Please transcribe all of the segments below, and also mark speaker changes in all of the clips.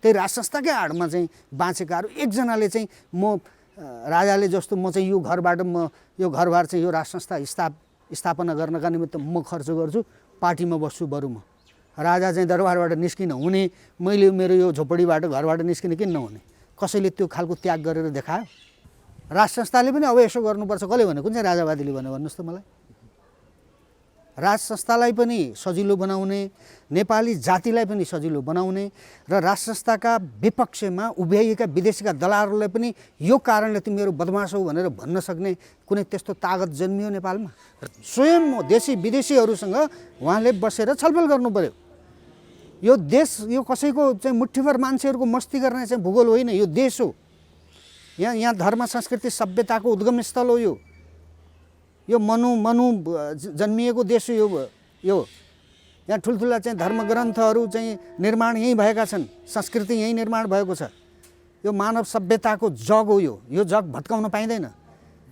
Speaker 1: त्यही राज संस्थाकै आडमा चाहिँ बाँचेकाहरू एकजनाले चाहिँ म राजाले जस्तो म चाहिँ यो घरबाट म यो घरबार चाहिँ यो राज संस्था स्थापना गर्नका निमित्त म खर्च गर्छु, पार्टीमा बस्छु, बरु म राजा चाहिँ दरबारबाट निस्किन हुने, मैले मेरो यो झोपडीबाट घरबाट निस्किन किन नहुने? कसैले त्यो खालको त्याग गरेर देखायो? राज संस्थाले पनि अब यसो गर्नुपर्छ कसले भने? कुन चाहिँ राजावादीले भन्यो भन्नुहोस् त मलाई? राज संस्थालाई पनि सजिलो बनाउने, नेपाली जातिलाई पनि सजिलो बनाउने र राज संस्थाका विपक्षमा उभ्याइएका विदेशीका दलालहरूलाई पनि यो कारणले तिमीहरू बदमास हौ भनेर भन्न सक्ने कुनै त्यस्तो तागत जन्मियो नेपालमा? स्वयं देशी विदेशीहरूसँग उहाँले बसेर छलफल गर्नु पर्यो। यो देश यो कसैको चाहिँ मुठ्ठीभर मान्छेहरूको मस्ती गर्ने चाहिँ भूगोल होइन, यो देश हो। यहाँ धर्म संस्कृति सभ्यताको उद्गम स्थल हो। यो मनु जन्मिएको देश हो यो। यहाँ ठुल्ठुला चाहिँ धर्मग्रन्थहरू चाहिँ निर्माण यहीँ भएका छन्, संस्कृति यहीँ निर्माण भएको छ। यो मानव सभ्यताको जग हो। यो जग भत्काउन पाइँदैन।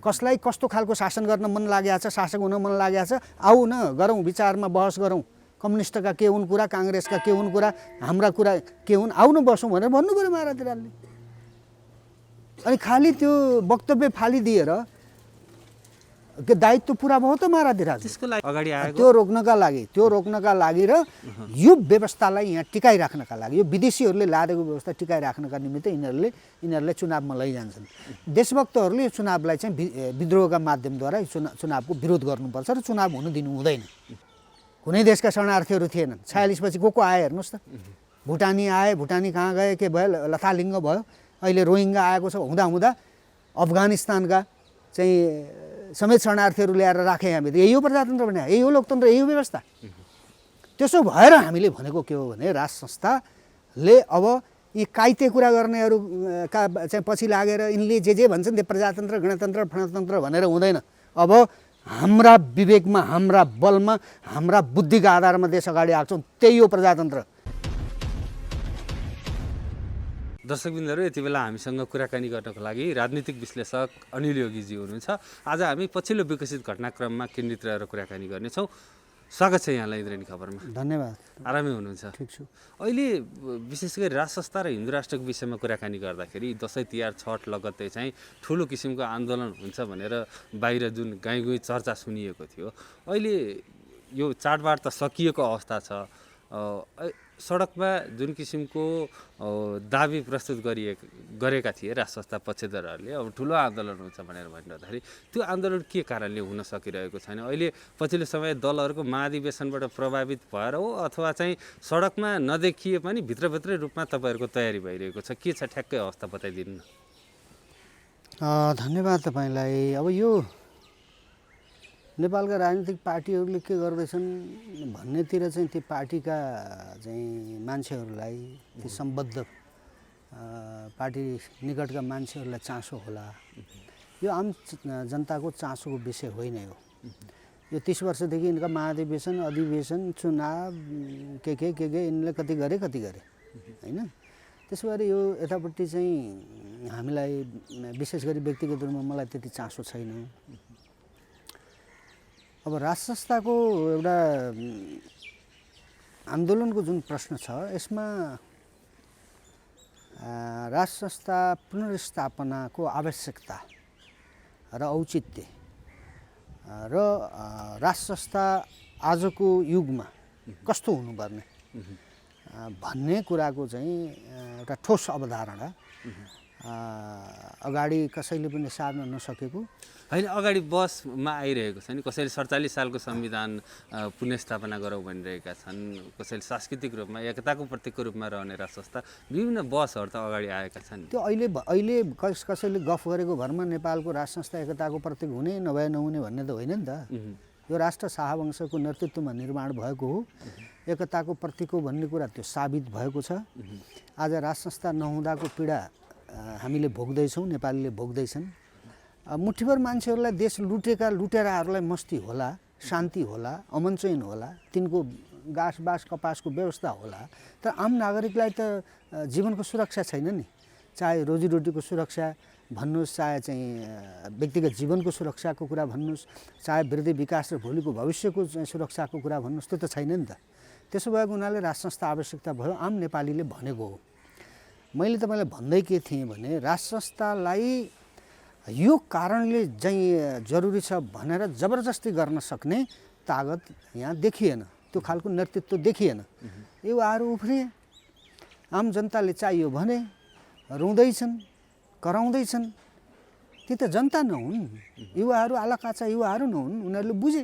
Speaker 1: कसलाई कस्तो खालको शासन गर्न मन लागेको छ, शासक हुन मन लागेको छ, आऊ न गरौँ, विचारमा बहस गरौँ। कम्युनिस्टका के हुन् कुरा, काङ्ग्रेसका के हुन् कुरा, हाम्रा कुरा के हुन्, आऊ न बसौँ भनेर भन्नु पऱ्यो महाराज राजले। अनि खालि त्यो वक्तव्य फालिदिएर के दायित्व पुरा भयो त महाराज?
Speaker 2: त्यसको लागि अगाडि आएको
Speaker 1: त्यो रोक्नका लागि र यो व्यवस्थालाई यहाँ टिकाइराख्नका लागि, यो विदेशीहरूले लादेको व्यवस्था टिकाइराख्नका निमित्त यिनीहरूले चुनावमा लैजान्छन्। देशभक्तहरूले यो चुनावलाई चाहिँ विद्रोहका माध्यमद्वारा चुनावको विरोध गर्नुपर्छ र चुनाव हुन दिनु हुँदैन। कुनै देशका शरणार्थीहरू थिएनन्। 46 पछि को आए हेर्नुहोस् त? भुटानी आए, भुटानी कहाँ गए, के भयो, लथालिङ्ग भयो। अहिले रोहिङ्गा आएको छ, हुँदा अफगानिस्तानका चाहिँ समेत शरणार्थीहरू ल्याएर राखे हामीले। यही हो प्रजातन्त्र भने, यही हो लोकतन्त्र, यही हो व्यवस्था। त्यसो भएर हामीले भनेको के हो भने राज संस्थाले अब यी काइते कुरा गर्नेहरू का चाहिँ पछि लागेर यिनले जे भन्छन् त्यो प्रजातन्त्र गणतन्त्र फणतन्त्र भनेर हुँदैन। अब हाम्रा विवेकमा, हाम्रा बलमा, हाम्रा बुद्धिका आधारमा देश अगाडि आउँछौँ, त्यही हो प्रजातन्त्र।
Speaker 2: दर्शकबिन्दहरू, यति बेला हामीसँग कुराकानी गर्नको लागि राजनीतिक विश्लेषक अनिल योगीजी हुनुहुन्छ। आज हामी पछिल्लो विकसित घटनाक्रममा केन्द्रित रहेर कुराकानी गर्नेछौँ। स्वागत छ यहाँलाई इन्द्रेणी खबरमा।
Speaker 1: धन्यवाद।
Speaker 2: आरामै हुनुहुन्छ?
Speaker 1: ठिक छु।
Speaker 2: अहिले विशेष गरी राज संस्था र हिन्दू राष्ट्रको विषयमा कुराकानी गर्दाखेरि दसैँ तिहार छठ लगत्तै चाहिँ ठुलो किसिमको आन्दोलन हुन्छ भनेर बाहिर जुन गाईगुई चर्चा सुनिएको थियो, अहिले यो चाडबाड त सकिएको अवस्था छ। सडकमा जुन किसिमको दाबी प्रस्तुत गरेका थिए राज संस्था पक्षधरहरूले, अब ठुलो आन्दोलन हुन्छ भनेर भनिरहँदाखेरि त्यो आन्दोलन के कारणले हुन सकिरहेको छैन? अहिले पछिल्लो समय दलहरूको महाधिवेशनबाट प्रभावित भएर हो, अथवा चाहिँ सडकमा नदेखिए पनि भित्रभित्रै रूपमा तपाईँहरूको तयारी भइरहेको छ? के छ ठ्याक्कै अवस्था बताइदिनु न।
Speaker 1: धन्यवाद तपाईँलाई। अब यो नेपालका राजनीतिक पार्टीहरूले के गर्दैछन् भन्नेतिर चाहिँ ती पार्टीका चाहिँ मान्छेहरूलाई, ती सम्बद्ध पार्टी निकटका मान्छेहरूलाई चासो होला। यो आम जनताको चासोको विषय होइन। यो 30 वर्षदेखि यिनका महाधिवेशन, अधिवेशन, चुनाव के यिनले कति गरे होइन। त्यसो भएर यो यतापट्टि चाहिँ हामीलाई विशेष गरी व्यक्तिगत रूपमा मलाई त्यति चासो छैन। अब राज संस्थाको एउटा आन्दोलनको जुन प्रश्न छ, यसमा राज संस्था पुनर्स्थापनाको आवश्यकता र औचित्य र राज संस्था आजको युगमा कस्तो हुनुपर्ने भन्ने कुराको चाहिँ एउटा ठोस अवधारणा अगाडि कसैले पनि सार्न नसकेको
Speaker 2: होइन। अगाडि बसमा आइरहेको छ नि, कसैले 47 सालको संविधान पुनर्स्थापना गरौँ भनिरहेका छन्, कसैले सांस्कृतिक रूपमा एकताको प्रतीकको रूपमा रहने राज संस्था, विभिन्न बसहरू त अगाडि आएका छन्।
Speaker 1: त्यो अहिले कसैले गफ गरेको भरमा नेपालको राज संस्था एकताको प्रतीक हुने नभए नहुने भन्ने त होइन नि त। यो राष्ट्र शाहवंशको नेतृत्वमा निर्माण भएको हो, एकताको प्रतीक हो भन्ने कुरा त्यो साबित भएको छ। आज राज संस्था नहुँदाको पीडा हामीले भोग्दैछौँ, नेपालीले भोग्दैछन्। मुठ्ठीभर मान्छेहरूलाई देश लुटेराहरूलाई मस्ती होला, शान्ति होला, अमन चैन होला, तिनको घाँस कपासको व्यवस्था होला, तर आम नागरिकलाई त जीवनको सुरक्षा छैन नि। चाहे रोजीरोटीको सुरक्षा भन्नुहोस्, चाहे चाहिँ व्यक्तिगत जीवनको सुरक्षाको कुरा भन्नुहोस्, चाहे वृद्धि विकास र भोलिको भविष्यको चाहिँ सुरक्षाको कुरा भन्नुहोस्, त्यो त छैन नि त। त्यसो भएको हुनाले राज संस्था आवश्यकता भयो, आम नेपालीले भनेको हो। मैले तपाईँलाई भन्दै के थिएँ भने राज संस्थालाई यो कारणले चाहिँ जरुरी छ भनेर जबरजस्ती गर्न सक्ने तागत यहाँ देखिएन, त्यो खालको नेतृत्व देखिएन। युवाहरू उफ्रिए, आम जनताले चाहियो भने रुँदैछन्, कराउँदैछन्। ती त जनता नहुन्, युवाहरू आलाकाचा युवाहरू नहुन्। उनीहरूले बुझे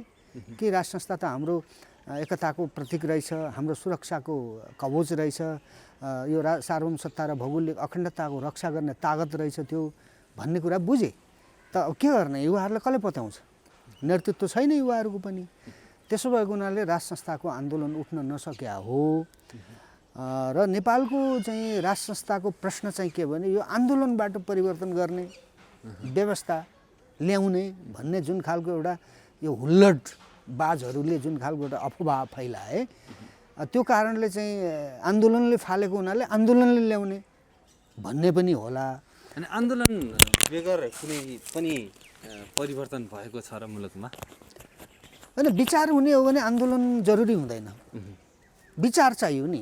Speaker 1: कि राज संस्था त हाम्रो एकताको प्रतीक रहेछ, हाम्रो सुरक्षाको कवच रहेछ, यो सार्वभौम सत्ता र भौगोलिक अखण्डताको रक्षा गर्ने तागत रहेछ त्यो भन्ने कुरा बुझे। त अब के गर्ने, युवाहरूलाई कसले पत्याउँछ? नेतृत्व छैन युवाहरूको पनि। त्यसो भएको हुनाले राज संस्थाको आन्दोलन उठ्न नसक्या हो। र नेपालको चाहिँ राज संस्थाको प्रश्न चाहिँ के भने यो आन्दोलनबाट परिवर्तन गर्ने व्यवस्था ल्याउने भन्ने जुन खालको एउटा यो हुल्लडबाजहरूले जुन खालको एउटा अफवाह फैलाए, त्यो कारणले चाहिँ आन्दोलनले फालेको हुनाले आन्दोलनले ल्याउने भन्ने पनि होला।
Speaker 2: अनि आन्दोलन बेगर कुनै पनि परिवर्तन भएको छ र मुलुकमा?
Speaker 1: होइन, विचार हुने हो भने आन्दोलन जरुरी हुँदैन। विचार चाहियो नि।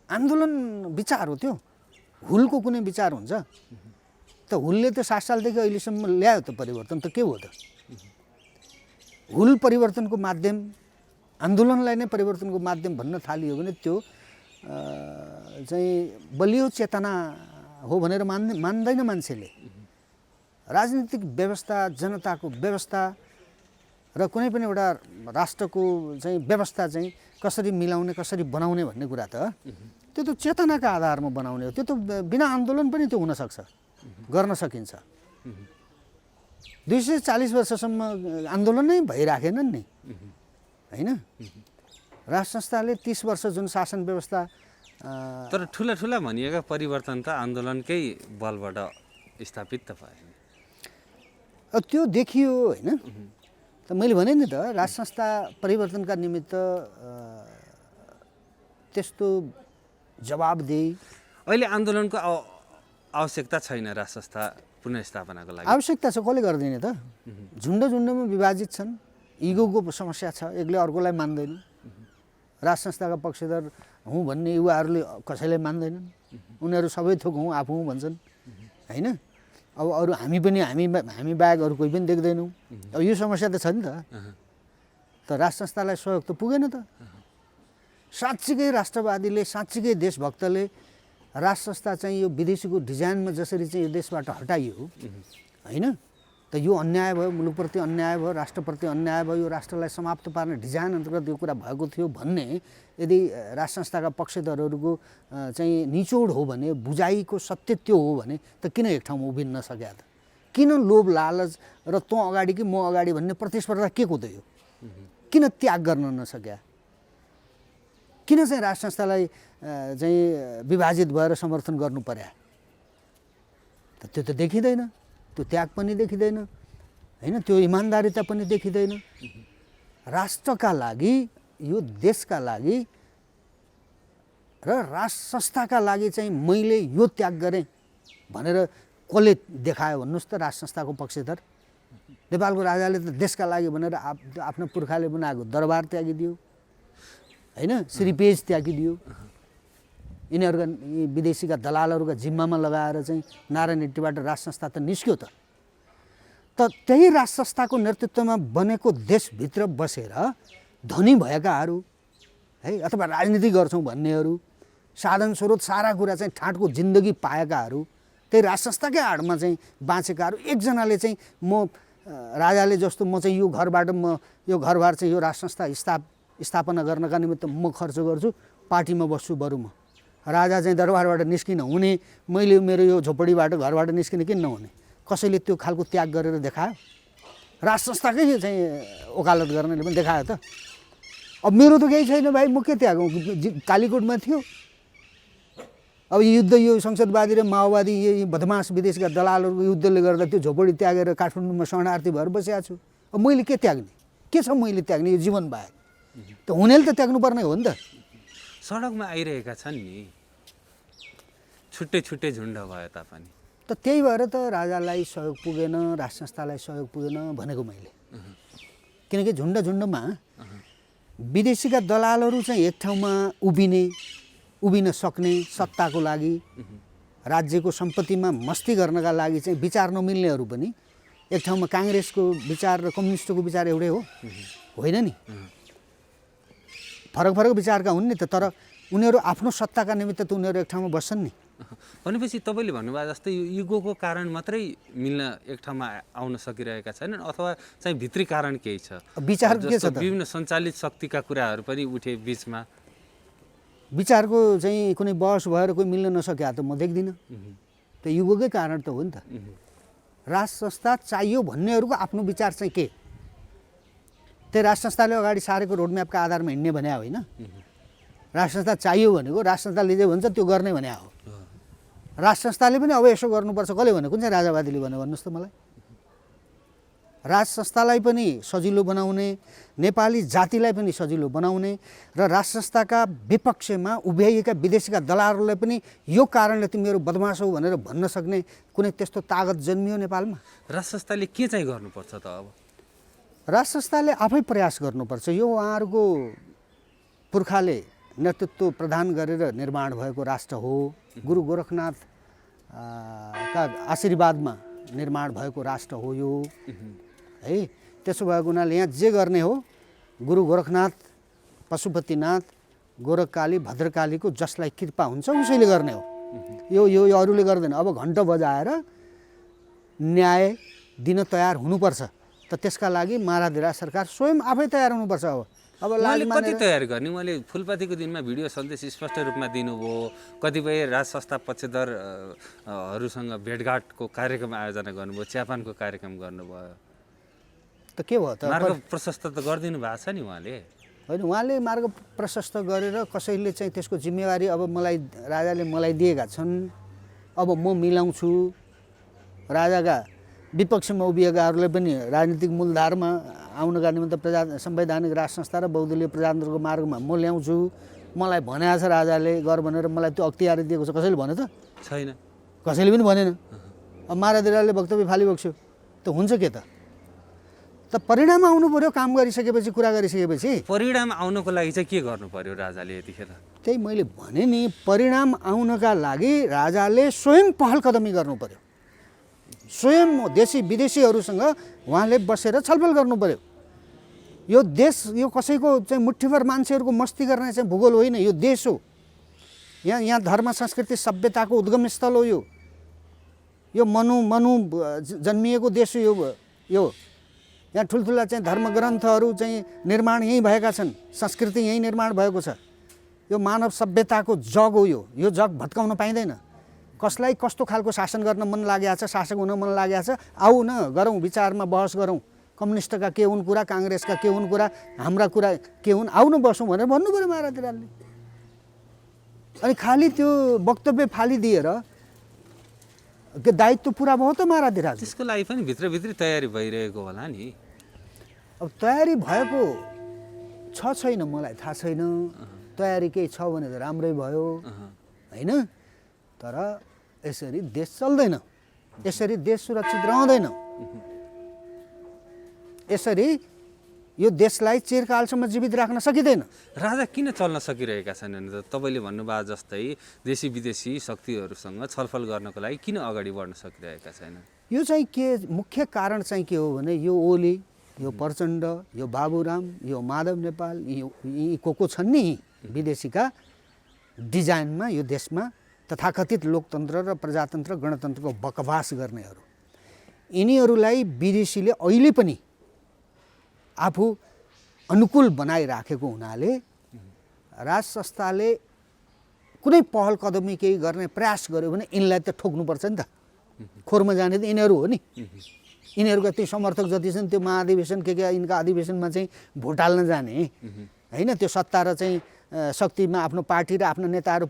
Speaker 1: आन्दोलन विचार हो, त्यो हुलको कुनै विचार हुन्छ त? हुलले त 60 सालदेखि अहिलेसम्म ल्यायो त परिवर्तन, त के हो त? हुल परिवर्तनको माध्यम, आन्दोलनलाई नै परिवर्तनको माध्यम भन्न थालियो भने त्यो चाहिँ बलियो चेतना हो भनेर मान्दैन मान्छेले। राजनीतिक व्यवस्था, जनताको व्यवस्था र कुनै पनि एउटा राष्ट्रको चाहिँ व्यवस्था चाहिँ कसरी मिलाउने, कसरी बनाउने भन्ने कुरा त त्यो त चेतनाका आधारमा बनाउने हो। त्यो त बिना आन्दोलन पनि त्यो हुनसक्छ, गर्न सकिन्छ। 240 वर्षसम्म आन्दोलन नै भइराखेनन् नि, होइन? राज संस्थाले 30 वर्ष जुन शासन व्यवस्था,
Speaker 2: तर ठुला ठुला भनिएका परिवर्तन त आन्दोलनकै बलबाट स्थापित त भयो।
Speaker 1: त्यो देखियो, होइन? त मैले भने नि त, राज संस्था परिवर्तनका निमित्त त्यस्तो जवाबदेही।
Speaker 2: अहिले आन्दोलनको आवश्यकता छैन राज संस्था पुनर्स्थापनाको लागि?
Speaker 1: आवश्यकता छ, कसले गरिदिने त? झुन्ड झुन्डमा विभाजित छन्, इगोको समस्या छ, एकले अर्कोलाई मान्दैन। राज संस्थाका पक्षधर हुँ भन्ने युवाहरूले कसैलाई मान्दैनन्। उनीहरू सबै थोक हुँ, आफू हुँ भन्छन्, होइन? अब अरू हामी पनि हामी बाहेक अरू कोही पनि देख्दैनौँ। अब यो समस्या त छ नि त। त राज संस्थालाई सहयोग त पुगेन त। साँच्चीकै राष्ट्रवादीले, साँच्चीकै देशभक्तले राज संस्था चाहिँ यो विदेशीको डिजाइनमा जसरी चाहिँ यो देशबाट हटाइयो, होइन? त यो अन्याय भयो, मुलुकप्रति अन्याय भयो, राष्ट्रप्रति अन्याय भयो, यो राष्ट्रलाई समाप्त पार्ने डिजाइन अन्तर्गत यो कुरा भएको थियो भन्ने यदि राज संस्थाका पक्षधरहरूको चाहिँ निचोड हो भने, बुझाइको सत्य त्यो हो भने त किन एक ठाउँमा उभिन नसक्या त? किन लोभ लालच र तँ अगाडि कि म अगाडि भन्ने प्रतिस्पर्धा के को त यो? किन त्याग गर्न नसक्या? किन चाहिँ राज संस्थालाई चाहिँ विभाजित भएर समर्थन गर्नु पर्या? त त्यो त देखिँदैन, त्यो त्याग पनि देखिँदैन, होइन? त्यो इमान्दारिता पनि देखिँदैन। राष्ट्रका लागि, यो देशका लागि र राज संस्थाका लागि चाहिँ मैले यो त्याग गरेँ भनेर कसले देखायो भन्नुहोस् त? राज संस्थाको पक्षधर। नेपालको राजाले त देशका लागि भनेर आफ्नो पुर्खाले बनाएको दरबार त्यागिदियो, होइन? श्रीपेज त्यागिदियो। यिनीहरूका विदेशीका दलालहरूका जिम्मामा लगाएर चाहिँ नारायणहिट्टीबाट राज संस्था त निस्क्यो त। त्यही राज संस्थाको नेतृत्वमा बनेको देशभित्र बसेर धनी भएकाहरू, है, अथवा राजनीति गर्छौँ भन्नेहरू, साधन स्रोत सारा कुरा चाहिँ ठाँटको जिन्दगी पाएकाहरू, त्यही राज संस्थाकै आडमा चाहिँ बाँचेकाहरू, एकजनाले चाहिँ म राजाले जस्तो म चाहिँ यो घरबाट म यो घरबार चाहिँ यो राज संस्था स्थापना गर्नका निमित्त म खर्च गर्छु, पार्टीमा बस्छु, बरु म राजा चाहिँ दरबारबाट निस्किन हुने, मैले मेरो यो झोपडीबाट घरबाट निस्किन किन नहुने? कसैले त्यो खालको त्याग गरेर देखायो? राज संस्थाकै चाहिँ वकालत गर्नेले पनि देखायो त। अब मेरो त केही छैन भाइ, म के त्याग? कालीकोटमा थियो, अब युद्ध, यो संसदवादी र माओवादी यो बदमास विदेशका दलालहरूको युद्धले गर्दा त्यो झोपडी त्यागेर काठमाडौँमा शरणार्थी भएर बसेको छु। अब मैले के त्याग्ने? के छ मैले त्याग्ने? यो जीवन बाहेक त हुनेले त त्याग्नुपर्ने हो नि त।
Speaker 2: सडकमा आइरहेका छन् नि, छुट्टै छुट्टै झुन्ड भयो तापनि।
Speaker 1: त त्यही भएर त राजालाई सहयोग पुगेन, राज संस्थालाई सहयोग पुगेन भनेको मैले। किनकि झुन्ड झुन्डमा विदेशीका दलालहरू चाहिँ एक ठाउँमा उभिन सक्ने सत्ताको लागि राज्यको सम्पत्तिमा मस्ती गर्नका लागि चाहिँ विचार नमिल्नेहरू पनि एक ठाउँमा काङ्ग्रेसको विचार र कम्युनिस्टको विचार एउटै हो होइन नि फरक फरक विचारका हुन् नि त तर उनीहरू आफ्नो सत्ताका निमित्त त उनीहरू एक ठाउँमा बस्छन् नि
Speaker 2: भनेपछि तपाईँले भन्नुभयो जस्तै यो इगोको कारण मात्रै मिल्न एक ठाउँमा आउन सकिरहेका छैनन् अथवा चाहिँ भित्री कारण केही छ
Speaker 1: विचार के छ त
Speaker 2: विभिन्न सञ्चालित शक्तिका कुराहरू पनि उठे बिचमा
Speaker 1: विचारको चाहिँ कुनै बहस भएर कोही मिल्न नसक्या त म देख्दिनँ त्यो युगकै कारण त हो नि त राज संस्था चाहियो भन्नेहरूको आफ्नो विचार चाहिँ के त्यो राज संस्थाले अगाडि सारेको रोडम्यापका आधारमा हिँड्ने भने होइन राज संस्था चाहियो भनेको राज संस्थाले जे भन्छ त्यो गर्ने भने हो राज संस्थाले पनि अब यसो गर्नुपर्छ कसले भने कुन चाहिँ राजावादीले भने भन्नुहोस् त मलाई राज संस्थालाई पनि सजिलो बनाउने नेपाली जातिलाई पनि सजिलो बनाउने र राज संस्थाका विपक्षमा उभ्याइएका विदेशीका दलालहरूलाई पनि यो कारणले तिमीहरू बदमास हौ भनेर भन्न सक्ने कुनै त्यस्तो तागत जन्मियो नेपालमा
Speaker 2: राज संस्थाले के चाहिँ गर्नुपर्छ त अब
Speaker 1: राज संस्थाले आफै प्रयास गर्नुपर्छ यो उहाँहरूको पुर्खाले नेतृत्व प्रदान गरेर निर्माण भएको राष्ट्र हो गुरु गोरखनाथ का आशीर्वादमा निर्माण भएको राष्ट्र हो यो है त्यसो भएको हुनाले यहाँ जे गर्ने हो गुरु गोरखनाथ पशुपतिनाथ गोरखकाली भद्रकालीको जसलाई कृपा हुन्छ उसैले गर्ने हो यो अरूले गर्दैन अब घण्ट बजाएर न्याय दिन तयार हुनुपर्छ त त्यसका लागि महाराज सरकार स्वयं आफै तयार हुनुपर्छ अब
Speaker 2: कति तयार गर्ने उहाँले फुलपातीको दिनमा भिडियो सन्देश स्पष्ट रूपमा दिनुभयो कतिपय राज संस्था पक्षधरहरूसँग भेटघाटको कार्यक्रम आयोजना गर्नुभयो चियापानको कार्यक्रम गर्नुभयो
Speaker 1: त के भयो त
Speaker 2: मार्ग प्रशस्त त गरिदिनु भएको छ नि उहाँले
Speaker 1: होइन उहाँले मार्ग प्रशस्त गरेर कसैले चाहिँ त्यसको जिम्मेवारी अब राजाले मलाई दिएका छन् अब म मिलाउँछु राजाका विपक्षमा उभिएकाहरूलाई पनि राजनीतिक मूलधारमा आउनका निमित्त संवैधानिक राज संस्था र बहुदलीय प्रजातन्त्रको मार्गमा म ल्याउँछु मलाई भनेको छ राजाले गर भनेर मलाई त्यो अख्तियार दिएको छ कसैले भन्यो त
Speaker 2: छैन
Speaker 1: कसैले पनि भनेन अब महाराजले वक्तव्य फालिबक्स्यो त हुन्छ के त परिणाम आउनु पर्यो काम गरिसकेपछि कुरा गरिसकेपछि
Speaker 2: परिणाम आउनको लागि चाहिँ के गर्नु पर्यो राजाले यतिखेर
Speaker 1: त्यही मैले भने नि परिणाम आउनका लागि राजाले स्वयं पहल कदमी गर्नु पर्यो स्वयं देशी विदेशीहरूसँग उहाँले बसेर छलफल गर्नु पर्यो यो देश यो कसैको चाहिँ मुठ्ठीभर मान्छेहरूको मस्ती गर्ने चाहिँ भूगोल होइन यो देश हो यहाँ धर्म संस्कृति सभ्यताको उद्गम स्थल हो यो मनु जन्मिएको देश हो यो यहाँ ठुल्ठुला चाहिँ धर्मग्रन्थहरू चाहिँ निर्माण यहीँ भएका छन् संस्कृति यहीँ निर्माण भएको छ यो मानव सभ्यताको जग हो यो जग भत्काउन पाइँदैन कसलाई कस्तो खालको शासन गर्न मन लागेको छ शासक हुन मन लागेको छ आऊ न गरौँ विचारमा बहस गरौँ कम्युनिस्टका के हुन् कुरा काङ्ग्रेसका के हुन् कुरा हाम्रा कुरा के हुन् आऊ न बसौँ भनेर भन्नु पऱ्यो महाराजले अनि खालि त्यो वक्तव्य फालिदिएर के दायित्व पुरा भयो त महाराज
Speaker 2: त्यसको लागि पनि भित्रभित्री तयारी भइरहेको होला नि
Speaker 1: अब तयारी भएको छैन मलाई थाहा छैन तयारी केही छ भने त राम्रै भयो होइन तर यसरी देश चल्दैन यसरी देश सुरक्षित रहँदैन यसरी यो देशलाई चिरकालसम्म जीवित राख्न सकिँदैन
Speaker 2: राजा किन चल्न सकिरहेका छैनन् त तपाईँले भन्नुभयो जस्तै देशी विदेशी शक्तिहरूसँग छलफल गर्नको लागि किन अगाडि बढ्न सकिरहेका छैनन्
Speaker 1: यो चाहिँ के मुख्य कारण चाहिँ के हो भने यो ओली यो प्रचण्ड यो बाबुराम यो माधव नेपाल यी को छन् नि विदेशीका डिजाइनमा यो देशमा तथाकथित लोकतन्त्र र प्रजातन्त्र गणतन्त्रको बकवास गर्नेहरू यिनीहरूलाई विदेशीले अहिले पनि आफू अनुकूल बनाइराखेको हुनाले राज संस्थाले कुनै पहल कदमी केही गर्ने प्रयास गर्यो भने यिनलाई त ठोक्नुपर्छ नि त खोरमा जाने त यिनीहरू हो नि यिनीहरूका त्यो समर्थक जति छन् त्यो महाधिवेशन के यिनका अधिवेशनमा चाहिँ भोट हाल्न जाने होइन त्यो सत्ता र चाहिँ शक्तिमा आफ्नो पार्टी र आफ्नो नेताहरू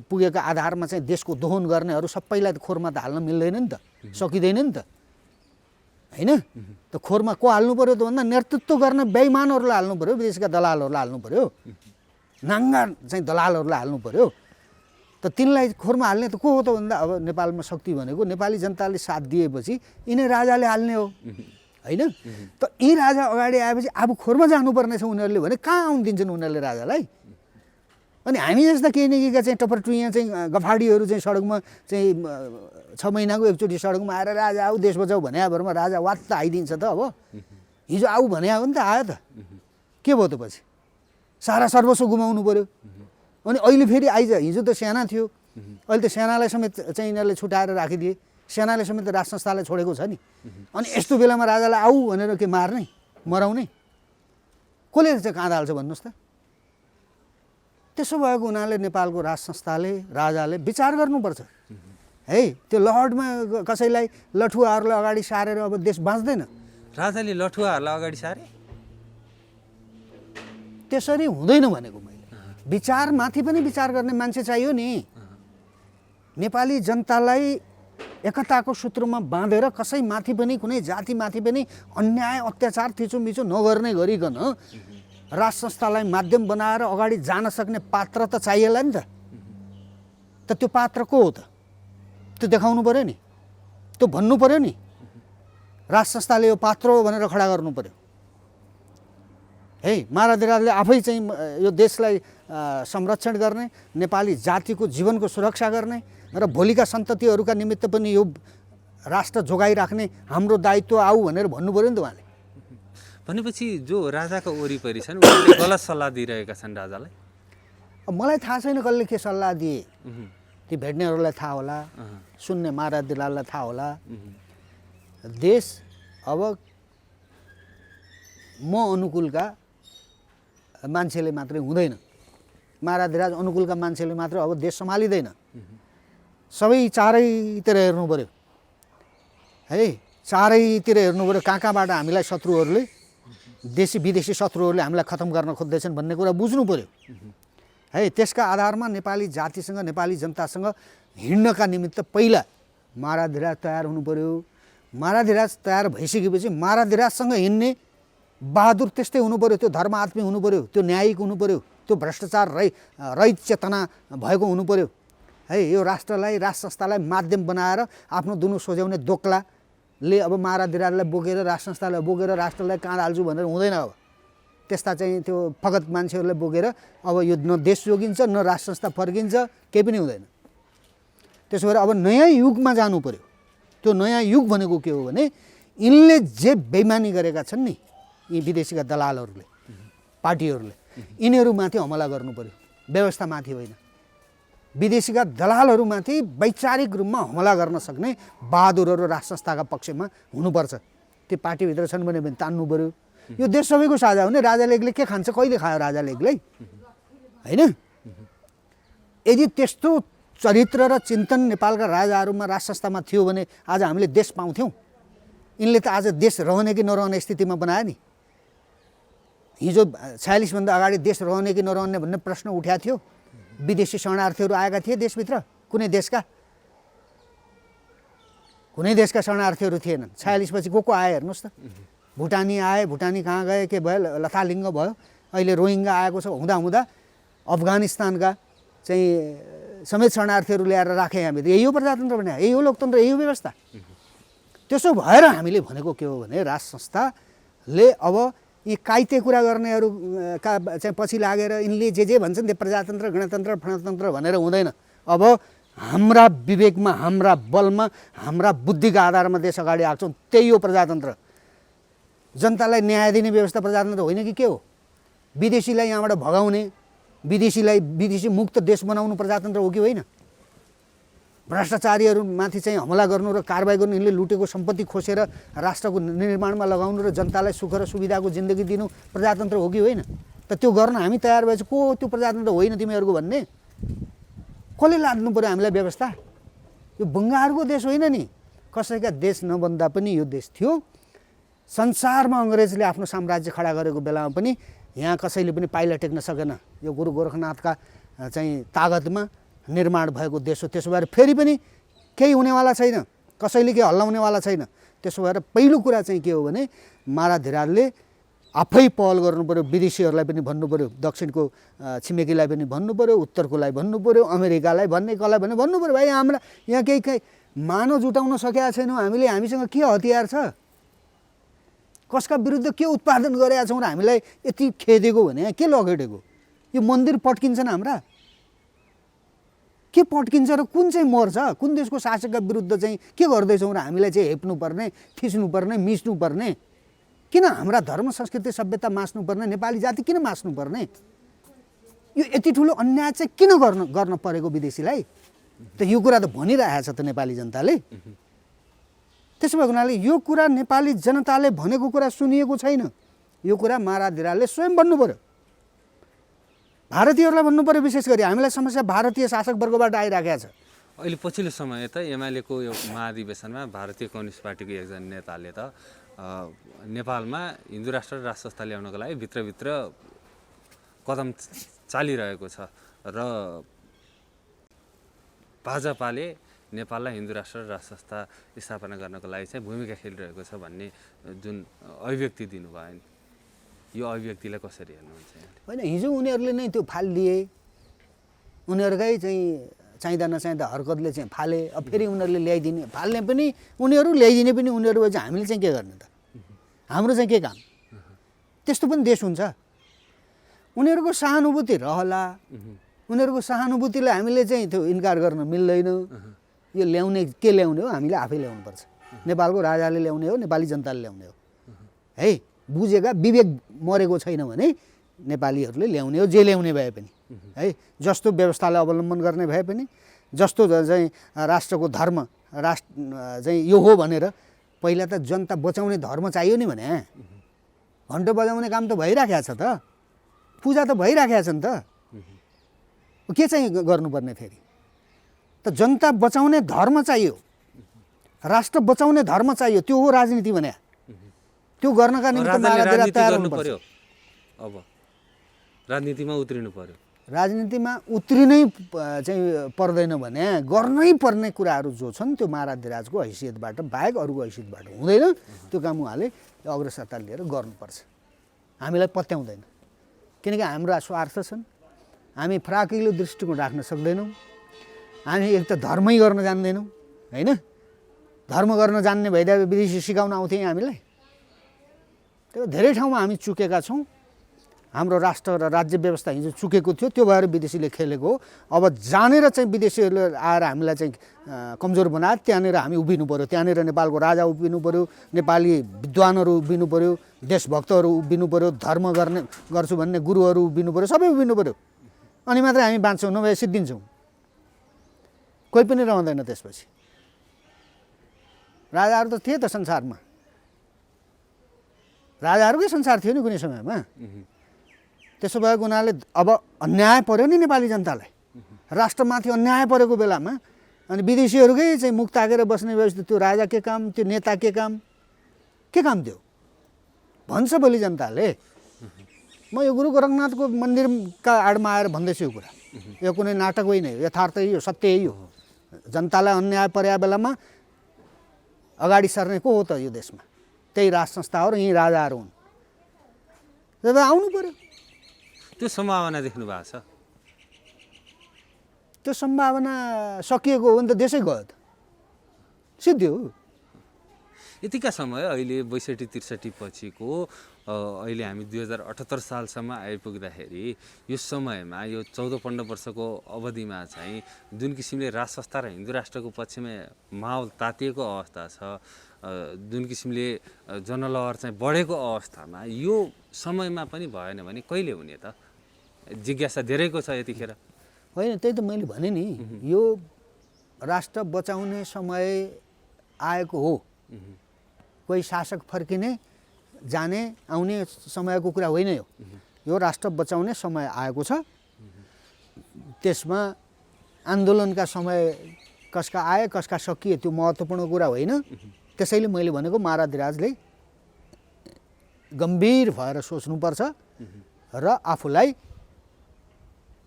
Speaker 1: पुगेको आधारमा चाहिँ देशको दोहन गर्नेहरू सबैलाई त खोरमा त हाल्न मिल्दैन नि त सकिँदैन नि त होइन त खोरमा को हाल्नु पर्यो त भन्दा नेतृत्व गर्ने बेइमानहरूलाई हाल्नु पर्यो विदेशका दलालहरूलाई हाल्नु पर्यो नाङ्गा चाहिँ दलालहरूलाई हाल्नु पर्यो त तिनलाई खोरमा हाल्ने त को हो त भन्दा अब नेपालमा शक्ति भनेको नेपाली जनताले साथ दिएपछि यिनै राजाले हाल्ने हो होइन त यी राजा अगाडि आएपछि अब खोरमा जानुपर्ने छ उनीहरूले भने कहाँ आउनु दिन्छन् उनीहरूले राजालाई अनि हामी जस्ता केही न केहीका चाहिँ टपरटुइया चाहिँ गफाडीहरू चाहिँ सडकमा चाहिँ 6 महिनाको एकचोटि सडकमा आएर राजा आऊ देश बचाऊ भन्या भरमा राजा वात्त आइदिन्छ त। अब हिजो आऊ भन्या हो नि त, आयो त, के भयो त पछि? सारा सर्वस्व गुमाउनु पर्यो। अनि अहिले फेरि आइज, हिजो त सेना थियो, अहिले त सेनालाई समेत चाहिँ यिनीहरूले छुटाएर राखिदिए, सेनाले समेत राज संस्थालाई छोडेको छ नि। अनि यस्तो बेलामा राजालाई आऊ भनेर के मार्ने मराउने? कसले चाहिँ काँदा हाल्छ भन्नुहोस् त? त्यसो भएको हुनाले नेपालको राज संस्थाले राजाले विचार गर्नुपर्छ है। त्यो लहडमा कसैलाई लठुवाहरूलाई अगाडि सारेर अब देश बाँच्दैन।
Speaker 2: राजाले लठुवाहरूलाई अगाडि सारे?
Speaker 1: त्यसरी हुँदैन भनेको मैले। विचारमाथि पनि विचार गर्ने मान्छे चाहियो नि। नेपाली जनतालाई एकताको सूत्रमा बाँधेर कसैमाथि पनि कुनै जातिमाथि पनि अन्याय अत्याचार थिचोमिचो नगर्ने गरिकन राज संस्थालाई माध्यम बनाएर अगाडि जान सक्ने पात्र त चाहिएला नि त। त्यो पात्र को हो त? त्यो देखाउनु पर्यो नि, त्यो भन्नु पर्यो नि। राज संस्थाले यो पात्र हो भनेर खडा गर्नु पर्यो है। महाराजले आफै चाहिँ यो देशलाई संरक्षण गर्ने, नेपाली जातिको जीवनको सुरक्षा गर्ने र भोलिका सन्ततिहरूका निमित्त पनि यो राष्ट्र जोगाइराख्ने हाम्रो दायित्व आऊ भनेर भन्नु पर्यो नि त उहाँले।
Speaker 2: भनेपछि जो राजाको वरिपरि छन् उनीहरूले गलत सल्लाह दिइरहेका छन् राजालाई।
Speaker 1: अब मलाई थाहा छैन कसले के सल्लाह दिए, ती भेट्नेहरूलाई थाहा होला, सुन्ने महाराजलाई थाहा होला। देश अब म अनुकूलका मान्छेले मात्रै हुँदैन, महाराज अनुकूलका मान्छेले मात्र अब देश सम्हालिँदैन। सबै चारैतिर हेर्नु पर्यो है, चारैतिर हेर्नु पर्यो। कहाँ कहाँबाट हामीलाई शत्रुहरूले, देशी विदेशी शत्रुहरूले हामीलाई खतम गर्न खोज्दैछन् भन्ने कुरा बुझ्नु पर्यो है। त्यसका आधारमा नेपाली जातिसँग, नेपाली जनतासँग हिँड्नका निमित्त पहिला महाराज तयार हुनु पर्यो। महाराज तयार भइसकेपछि महाराजसँग हिँड्ने बहादुर त्यस्तै हुनु पर्यो, त्यो धर्मात्मी हुनु पर्यो, त्यो न्यायिक हुनु पर्यो, त्यो भ्रष्टाचार रहित चेतना भएको हुनु पर्यो है। यो राष्ट्रलाई, राज संस्थालाई माध्यम बनाएर आफ्नो दुनु सोझ्याउने दोक्लाले अब महाराजलाई बोकेर, राज संस्थालाई बोकेर राष्ट्रलाई काँध हाल्छु भनेर हुँदैन। अब त्यस्ता चाहिँ त्यो फगत मान्छेहरूलाई बोकेर अब यो न देश जोगिन्छ न राज संस्था फर्किन्छ, केही पनि हुँदैन। त्यसो भएर अब नयाँ युगमा जानु पर्यो। त्यो नयाँ युग भनेको के हो भने यिनले जे बेइमानी गरेका छन् नि यी विदेशीका दलालहरूले, पार्टीहरूले, यिनीहरूमाथि हमला गर्नु पर्यो, व्यवस्थामाथि होइन। विदेशीका दलालहरूमाथि वैचारिक रूपमा हमला गर्न सक्ने बहादुरहरू राज संस्थाका पक्षमा हुनुपर्छ। त्यो पार्टीभित्र छन् भने तान्नु पर्यो। यो देश सबैको साझा हो नि। राजा लेगले के खान्छ, कहिले खायो राजा लेगले होइन? यदि त्यस्तो चरित्र र चिन्तन नेपालका राजाहरूमा, राज संस्थामा थियो भने आज हामीले देश पाउँथ्यौँ। यिनले त आज देश रहने कि नरहने स्थितिमा बनायो नि। हिजो 46 भन्दा अगाडि देश रहने कि नरहने भन्ने प्रश्न उठ्या थियो। विदेशी शरणार्थीहरू आएका थिए देशभित्र, कुनै देशका शरणार्थीहरू थिएनन्। 46 पछि को आए हेर्नुहोस् त। भुटानी आए, भुटानी कहाँ गए, के भयो, लथालिङ्ग भयो। अहिले रोहिङ्गा आएको छ। हुँदा अफगानिस्तानका चाहिँ समेत शरणार्थीहरू ल्याएर राखे हामीले। यही हो प्रजातन्त्र भने, यही हो लोकतन्त्र, यही हो व्यवस्था। त्यसो भएर हामीले भनेको के हो भने राज संस्थाले अब यी काइते कुरा गर्नेहरू का चाहिँ पछि लागेर यिनले जे भन्छन् त्यो प्रजातन्त्र, गणतन्त्र, फणतन्त्र भनेर हुँदैन। अब हाम्रा विवेकमा, हाम्रा बलमा, हाम्रा बुद्धिका आधारमा देश अगाडि आएको छ, त्यही हो प्रजातन्त्र। जनतालाई न्याय दिने व्यवस्था प्रजातन्त्र होइन कि के हो? विदेशीलाई यहाँबाट भगाउने, विदेशी मुक्त देश बनाउनु प्रजातन्त्र हो कि होइन? भ्रष्टाचारीहरूमाथि चाहिँ हमला गर्नु र कारबाही गर्नु, यिनले लुटेको सम्पत्ति खोसेर राष्ट्रको निर्माणमा लगाउनु र जनतालाई सुख र सुविधाको जिन्दगी दिनु प्रजातन्त्र हो कि होइन? त त्यो गर्न हामी तयार भएछ। को त्यो प्रजातन्त्र होइन तिमीहरूको भन्ने? कसले लाद्नु पर्यो हामीलाई व्यवस्था? यो बङ्गालको देश होइन नि, कसैका देश नबन्दा पनि यो देश थियो। संसारमा अङ्ग्रेजले आफ्नो साम्राज्य खडा गरेको बेलामा पनि यहाँ कसैले पनि पाइला टेक्न सकेन। यो गुरु गोरखनाथका चाहिँ तागतमा निर्माण भएको देश हो। त्यसो भएर फेरि पनि केही हुनेवाला छैन, कसैले केही हल्लाउनेवाला छैन। त्यसो भएर पहिलो कुरा चाहिँ के हो भने महाराजले आफै पहल गर्नु पर्यो। विदेशीहरूलाई पनि भन्नु पर्यो, दक्षिणको छिमेकीलाई पनि भन्नु पर्यो, उत्तरकोलाई भन्नु पर्यो, अमेरिकालाई भन्ने, कसलाई भन्ने भन्नु पर्यो। भाइ हाम्रा यहाँ केही मानव जुटाउन सकेका छैनौँ हामीले। हामीसँग के हतियार छ, कसका विरुद्ध के उत्पादन गरेका छौँ र हामीलाई यति खेदेको भने के लखेटेको? यो मन्दिर पट्किन्छन् हाम्रा, के पड्किन्छ र कुन चाहिँ मर्छ, कुन देशको शासकका विरुद्ध चाहिँ के गर्दैछौँ र हामीलाई चाहिँ हेप्नुपर्ने, थिच्नुपर्ने, मिच्नुपर्ने, किन हाम्रा धर्म संस्कृति सभ्यता मास्नुपर्ने, नेपाली जाति किन मास्नुपर्ने, यो यति ठुलो अन्याय चाहिँ किन गर्न परेको विदेशीलाई, त यो कुरा त भनिरहेको छ त नेपाली जनताले। त्यसो भएको हुनाले यो कुरा नेपाली जनताले भनेको कुरा सुनिएको छैन। यो कुरा माराधिराजले स्वयं भन्नु पर्यो, भारतीयहरूलाई भन्नु पर्यो। विशेष गरी हामीलाई समस्या भारतीय शासक वर्गबाट आइराखेको छ।
Speaker 2: अहिले पछिल्लो समय त एमालेको यो महाधिवेशनमा भारतीय कम्युनिस्ट पार्टीको एकजना नेताले त नेपालमा हिन्दू राष्ट्र र राष्ट्र संस्था ल्याउनको लागि भित्रभित्र कदम चालिरहेको छ र भाजपाले नेपाललाई हिन्दू राष्ट्र र राष्ट्र संस्था स्थापना गर्नको लागि चाहिँ भूमिका खेलिरहेको छ भन्ने जुन अभिव्यक्ति दिनुभयो नि, यो अभिव्यक्तिलाई कसरी हेर्नुहुन्छ?
Speaker 1: होइन, हिजो उनीहरूले नै त्यो फाल लिए, उनीहरूकै चाहिँ चाहिँदा नचाहिँदा हरकतले चाहिँ फाले। अब फेरि उनीहरूले ल्याइदिने, फाल्ने पनि उनीहरू, ल्याइदिने पनि उनीहरू भए चाहिँ हामीले चाहिँ के गर्ने त? हाम्रो चाहिँ के काम? त्यस्तो पनि देश हुन्छ। उनीहरूको सहानुभूति रहला, उनीहरूको सहानुभूतिलाई हामीले चाहिँ त्यो इन्कार गर्न मिल्दैन। यो ल्याउने के ल्याउने हो? हामीले आफै ल्याउनुपर्छ। नेपालको राजाले ल्याउने हो, नेपाली जनताले ल्याउने हो है। बुझेका, विवेक मरेको छैन भने नेपालीहरूले ल्याउने हो, जे ल्याउने भए पनि है। जस्तो व्यवस्थालाई अवलम्बन गर्ने भए पनि, जस्तो चाहिँ राष्ट्रको धर्म राष्ट्र चाहिँ यो हो भनेर पहिला त जनता बचाउने धर्म चाहियो नि भने घन्टो बजाउने काम त भइराखेको छ त, पूजा त भइराखेको छ नि त, के चाहिँ गर्नुपर्ने फेरि? त जनता बचाउने धर्म चाहियो, राष्ट्र बचाउने धर्म चाहियो। त्यो हो राजनीति भने। त्यो गर्नका निम्ति माराधिराज तयार हुनु पर्यो।
Speaker 2: अब राजनीतिमा उत्रिनु पर्यो।
Speaker 1: राजनीतिमा उत्रिनै चाहिँ पर्दैन भने गर्नै पर्ने कुराहरू जो छन् त्यो माराधिराजको हैसियतबाट बाहेक अरूको हैसियतबाट हुँदैन। त्यो काम उहाँले अग्रसरता लिएर गर्नुपर्छ। हामीलाई पत्याउँदैन, किनकि हाम्रा स्वार्थ छन्। हामी फराकिलो दृष्टिकोण राख्न सक्दैनौँ। हामी एक त धर्मै गर्न जान्दैनौँ होइन। धर्म गर्न जान्ने भइदिए विदेशी सिकाउन आउँथे हामीलाई। त्यो धेरै ठाउँमा हामी चुकेका छौँ। हाम्रो राष्ट्र र राज्य व्यवस्था हिजो चुकेको थियो, त्यो भएर विदेशीले खेलेको हो। अब जानेर चाहिँ विदेशीहरूले आएर हामीलाई चाहिँ कमजोर बनाए, त्यहाँनिर हामी उभिनु पऱ्यो। त्यहाँनिर नेपालको राजा उभिनु पऱ्यो, नेपाली विद्वानहरू उभिनु पऱ्यो, देशभक्तहरू उभिनु पऱ्यो, धर्म गर्छु भन्ने गुरुहरू उभिनु पऱ्यो, सबै उभिनु पऱ्यो। अनि मात्रै हामी बाँच्छौँ, नभए सिद्धिन्छौँ। कोही पनि रहँदैन त्यसपछि। राजाहरू त थिए त संसारमा, राजाहरूकै संसार थियो नि कुनै समयमा। त्यसो भएको हुनाले अब अन्याय पर्यो नि नेपाली जनतालाई, राष्ट्रमाथि अन्याय परेको बेलामा अनि विदेशीहरूकै चाहिँ मुख ताकेर बस्ने व्यवस्था, त्यो राजा के काम, त्यो नेता के काम थियो भन्छ भोलि जनताले। म यो गुरु गोरखनाथको मन्दिरका आडमा आएर भन्दैछु यो कुरा। यो कुनै नाटक होइन, यथार्थ यो सत्य यही हो। जनतालाई अन्याय परेको बेलामा अगाडि सर्ने को हो त यो देशमा? त्यही राज संस्था हो र यहीँ राजाहरू हुन्। जब आउनु पर्यो।
Speaker 2: त्यो सम्भावना देख्नु भएको छ?
Speaker 1: त्यो सम्भावना सकिएको हो भने त देशै गयो त, सिद्धि हो।
Speaker 2: यतिका समय अहिले 62-63 पछिको अहिले हामी 2078 सालसम्म आइपुग्दाखेरि यो समयमा यो 14-15 वर्षको अवधिमा चाहिँ जुन किसिमले राज संस्था र हिन्दू राष्ट्रको पक्षमा माहौल तातिएको अवस्था छ, जुन किसिमले जनलहर चाहिँ बढेको अवस्थामा यो समयमा पनि भएन भने कहिले हुने त? जिज्ञासा धेरैको छ यतिखेर।
Speaker 1: होइन, त्यही त मैले भने नि, यो राष्ट्र बचाउने समय आएको हो। कोही शासक फर्किने जाने आउने समयको कुरा होइन यो। यो राष्ट्र बचाउने समय आएको छ। त्यसमा आन्दोलनका समय कसका आए कसका सकिए त्यो महत्त्वपूर्ण कुरा होइन। त्यसैले मैले भनेको माराधिराजले गम्भीर भएर सोच्नुपर्छ र आफूलाई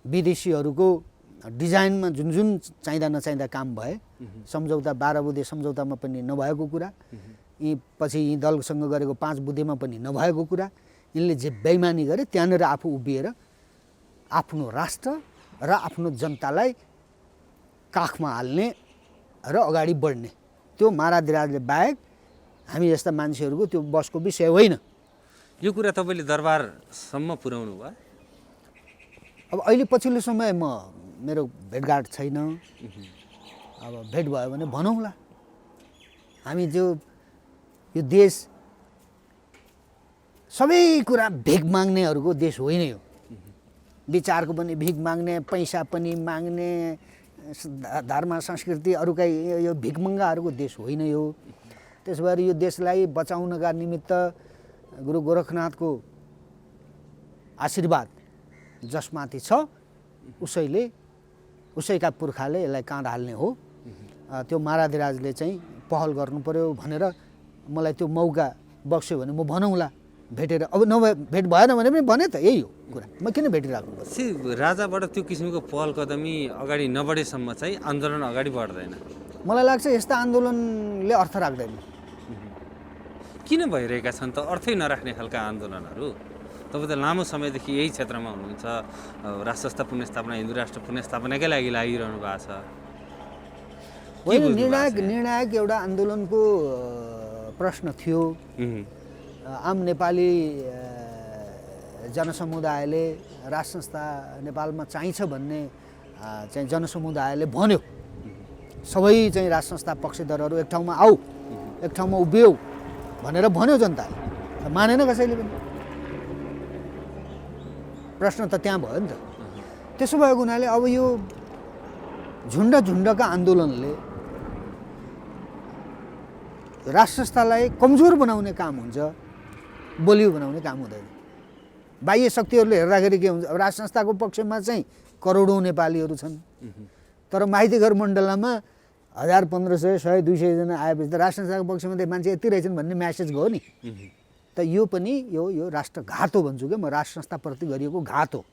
Speaker 1: विदेशीहरूको डिजाइनमा जुन जुन चाहिँदा नचाहिँदा काम भए, सम्झौता 12 बुँदे सम्झौतामा पनि नभएको कुरा, यी पछि यी दलसँग गरेको 5 बुँदेमा पनि नभएको कुरा, यिनले जे बेइमानी गरे त्यहाँनिर आफू उभिएर आफ्नो राष्ट्र र आफ्नो जनतालाई काखमा हाल्ने र अगाडि बढ्ने, त्यो माराधिराजले बाहेक हामी जस्ता मान्छेहरूको त्यो बसको विषय होइन।
Speaker 2: यो कुरा तपाईँले दरबारसम्म पुर्याउनु भयो?
Speaker 1: अब अहिले पछिल्लो समय म मेरो भेटघाट छैन। अब भेट भयो भने भनौँला। हामी यो देश सबै कुरा भिख माग्नेहरूको देश होइन। यो विचारको पनि भिख माग्ने, पैसा पनि माग्ने, धर्म संस्कृति अरूका यो भिखमङ्गाहरूको देश होइन यो। त्यसो भएर यो देशलाई बचाउनका निमित्त गुरु गोरखनाथको आशीर्वाद जसमाथि छ उसैका पुर्खाले यसलाई काँध हाल्ने हो। त्यो महाराधिराजले चाहिँ पहल गर्नु पर्यो भनेर मलाई त्यो मौका बक्स्यो भने म भनौँला भेटेर। अब नभए भेट भएन भने पनि भने त यही हो कुरा, म किन भेटिराख्नु पर्छ।
Speaker 2: राजाबाट त्यो किसिमको पहल कदमी अगाडि नबढेसम्म चाहिँ आन्दोलन अगाडि बढ्दैन।
Speaker 1: मलाई लाग्छ यस्ता आन्दोलनले अर्थ राख्दैन।
Speaker 2: किन भइरहेका छन् त अर्थै नराख्ने खालका आन्दोलनहरू? तपाईँ त लामो समयदेखि यही क्षेत्रमा हुनुहुन्छ, राष्ट्र पुनर्स्थापना, हिन्दू राष्ट्र पुनर्स्थापनाकै लागि लागिरहनु भएको छ।
Speaker 1: होइन, निर्णायक एउटा आन्दोलनको प्रश्न थियो। आम नेपाली जनसमुदायले राष्ट्र संस्था नेपालमा चाहिन्छ भन्ने चाहिँ जनसमुदायले भन्यो। सबै चाहिँ राष्ट्र संस्था पक्षधरहरू एक ठाउँमा आऊ, एक ठाउँमा उभियौ भनेर भन्यो जनताले। मानेन कसैले पनि। प्रश्न त त्यहाँ भयो नि त। त्यसो भएको हुनाले अब यो झुन्डका आन्दोलनले राष्ट्र संस्थालाई कमजोर बनाउने काम हुन्छ, बलियो बनाउने काम हुँदैन। बाह्य शक्तिहरूले हेर्दाखेरि के हुन्छ, अब राष्ट्र संस्थाको पक्षमा चाहिँ करोडौँ नेपालीहरू छन्, तर माइतीघर मण्डलामा 1000, 1500, 100, 200 जना आएपछि त राष्ट्र संस्थाको पक्षमा त मान्छे यति रहेछन् भन्ने म्यासेज गयो नि। त यो पनि यो राष्ट्रघात हो भन्छु क्या म। राष्ट्र संस्थाप्रति गरिएको घात हो।